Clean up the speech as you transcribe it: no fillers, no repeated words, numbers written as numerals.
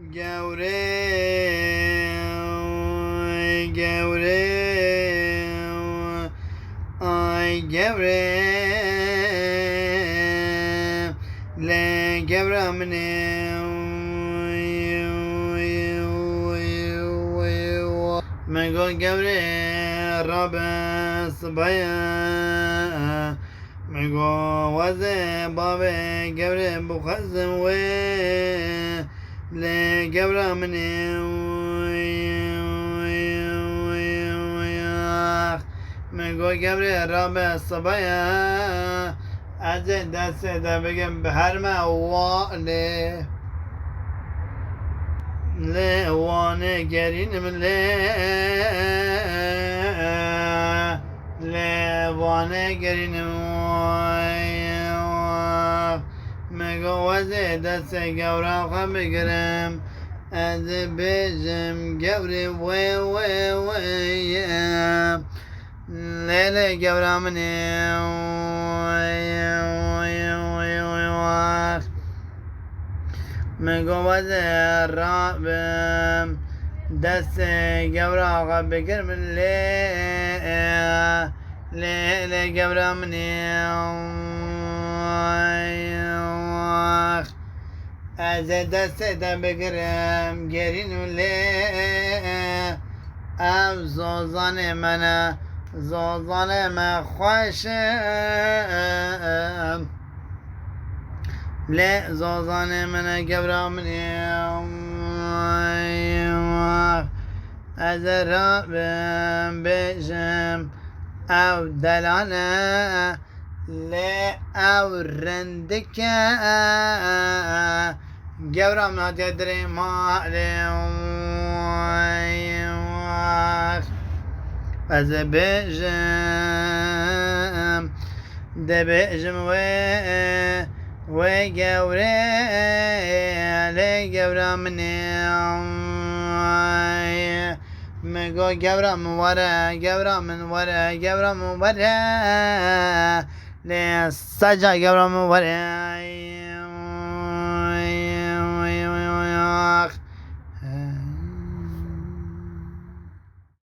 گوره گوره آی گوره لی گوره منه مگو گوره رابس بایا مگو وزه بابه گوره بخزم لی گوره منه مگو گوره رابس بایا از دست ده بگم به هر مواله لی وانه گرینم لی وانه گرینم مگو وزه دست گوره خواهم بگرم از بیجم گوره لیلی گوره منه مگو وزه رابم دست گوره خواهم بگرم لیلی گوره منه از دست ده بگرم گرینم او زوزان منه زوزان من خوشم لی زوزان منه گوره منه از رابم بیشم او دلانه لی او رندکه گوره منه تدری مالی از بیشم ده بیشم و گوره لی گوره منه مگو گوره من وره گوره من وره گوره من وره لی سجا گوره من وره